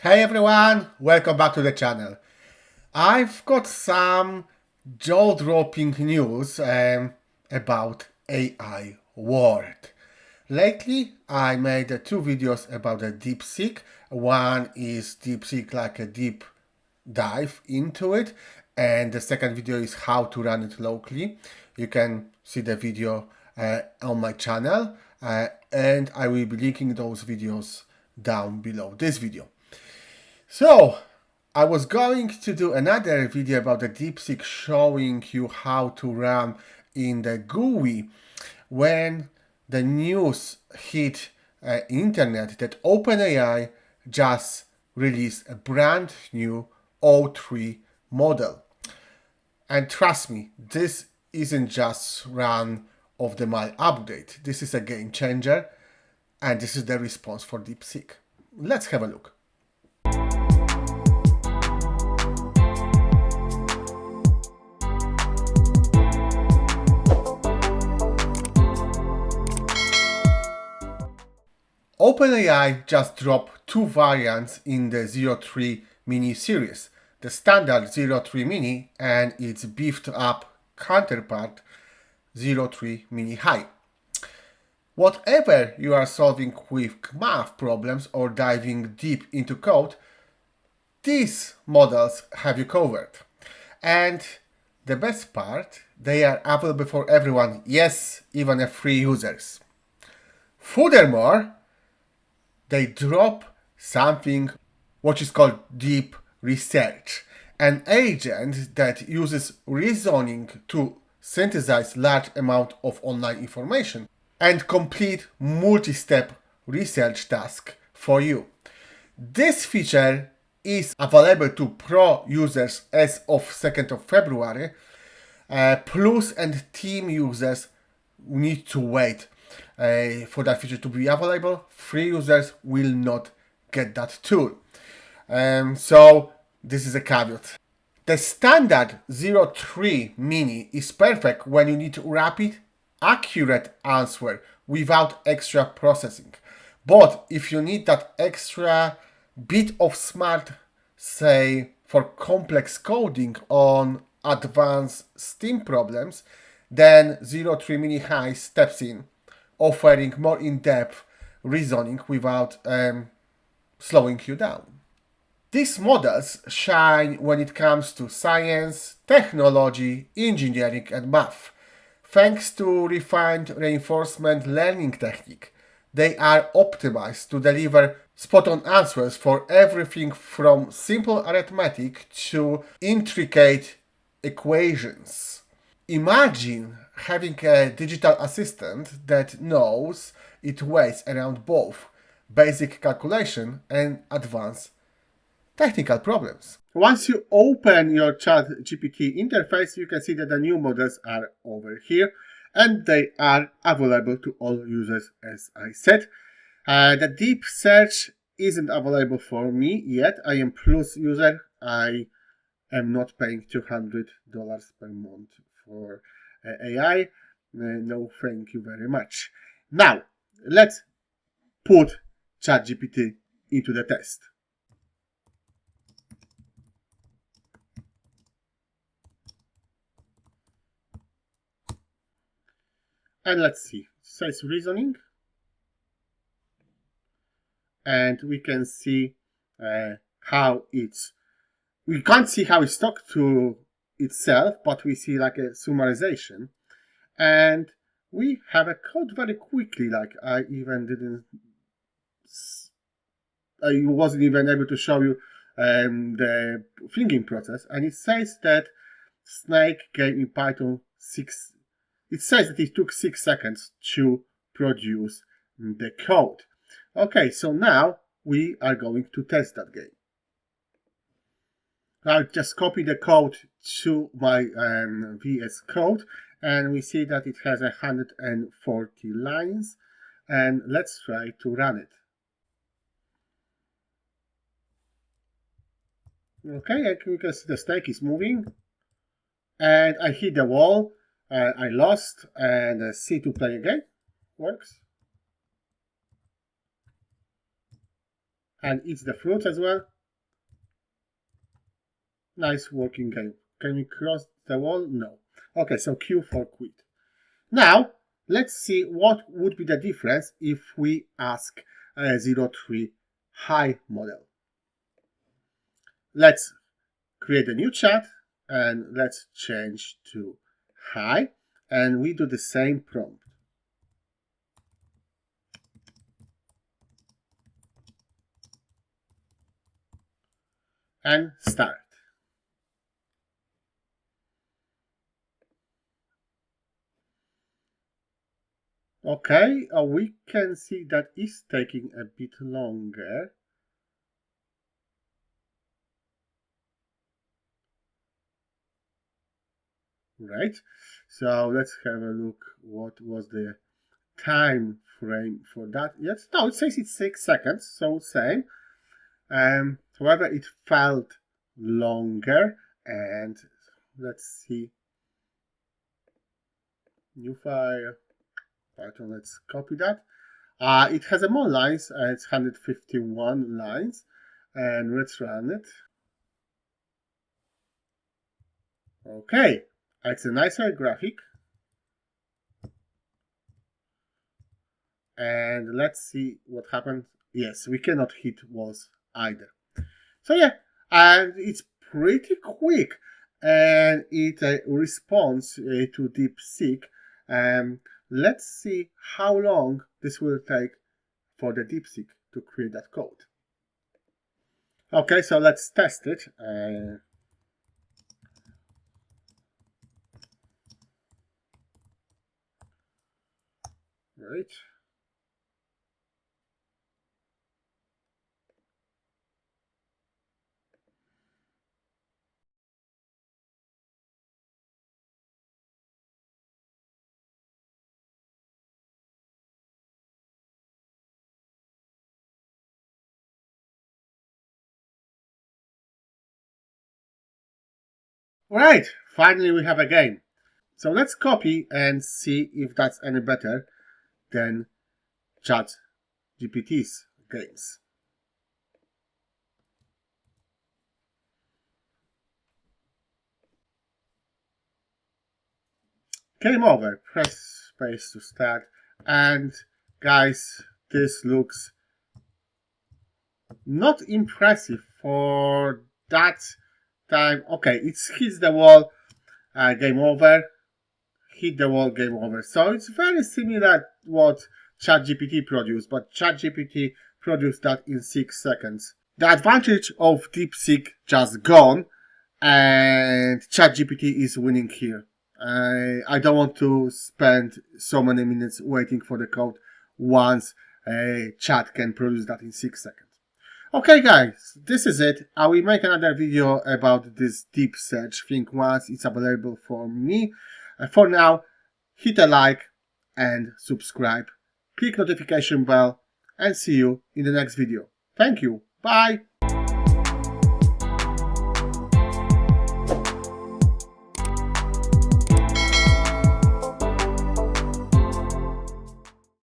Hey everyone, welcome back to the channel. I've got some jaw-dropping news about AI world. Lately, I made two videos about the DeepSeek. One is DeepSeek like a deep dive into it, and the second video is how to run it locally. You can see the video on my channel, and I will be linking those videos down below this video. So, I was going to do another video about the DeepSeek showing you how to run in the GUI when the news hit internet that OpenAI just released a brand new O3 model. And trust me, this isn't just run of the mile update. This is a game changer, and this is the response for DeepSeek. Let's have a look. OpenAI just dropped two variants in the 03 Mini series, the standard 03 Mini and its beefed up counterpart 03 Mini High. Whatever you are solving with math problems or diving deep into code, these models have you covered. And the best part, they are available for everyone, yes, even free users. Furthermore, they drop something which is called deep research, an agent that uses reasoning to synthesize large amount of online information and complete multi-step research task for you. This feature is available to pro users as of 2nd of February. Plus and team users need to wait for that feature to be available. Free users will not get that tool. So this is a caveat. The standard 03 Mini is perfect when you need rapid, accurate answer without extra processing. But if you need that extra bit of smart, say, for complex coding on advanced STEAM problems, then 03 Mini High steps in, offering more in-depth reasoning without slowing you down. These models shine when it comes to science, technology, engineering, and math. Thanks to refined reinforcement learning technique, they are optimized to deliver spot-on answers for everything from simple arithmetic to intricate equations. Imagine having a digital assistant that knows its ways around both basic calculation and advanced technical problems. Once you open your ChatGPT interface, you can see that the new models are over here and they are available to all users, as I said. The deep search isn't available for me yet. I am Plus user. I am not paying $200 per month for AI. No, thank you very much. Now, let's put ChatGPT into the test. And let's see. It says reasoning. And we can see how it's... We can't see how it's talked to itself, but we see like a summarization. And we have a code very quickly, like I wasn't even able to show you the thinking process. And it says that Snake gave in Python it says that it took 6 seconds to produce the code. Okay, so now we are going to test that game. I'll just copy the code to my VS Code, and we see that it has 140 lines, and let's try to run it. Okay, and you can see the snake is moving, and I hit the wall, I lost, and C to play again works. and eats the fruit as well. Nice working game. Can we cross the wall? No. Okay, so Q for quit. Now, let's see what would be the difference if we ask a 03 high model. Let's create a new chat and let's change to high, and we do the same prompt. And start. Okay, we can see that it's taking a bit longer. Right, so let's have a look. What was the time frame for that? Yes, no, it says it's 6 seconds, so same. However, it felt longer, and let's see. New file, Python, let's copy that. It has a more lines, it's 151 lines, and let's run it. Okay, it's a nicer graphic. And let's see what happened. Yes, we cannot hit walls either. So yeah, and it's pretty quick, and it responds to DeepSeek. Let's see how long this will take for the DeepSeek to create that code. Okay, so let's test it. Right. Right, finally we have a game. So let's copy and see if that's any better than ChatGPT's games. Game over. Press space to start. And guys, this looks not impressive for that time. Okay, it hits the wall, game over. Hit the wall, game over. So it's very similar what ChatGPT produced, but ChatGPT produced that in 6 seconds. The advantage of DeepSeek just gone, and ChatGPT is winning here. I don't want to spend so many minutes waiting for the code once a chat can produce that in 6 seconds. Okay guys, this is it. I will make another video about this deep search thing once it's available for me. For now, hit a like and subscribe. Click notification bell and see you in the next video. Thank you. Bye.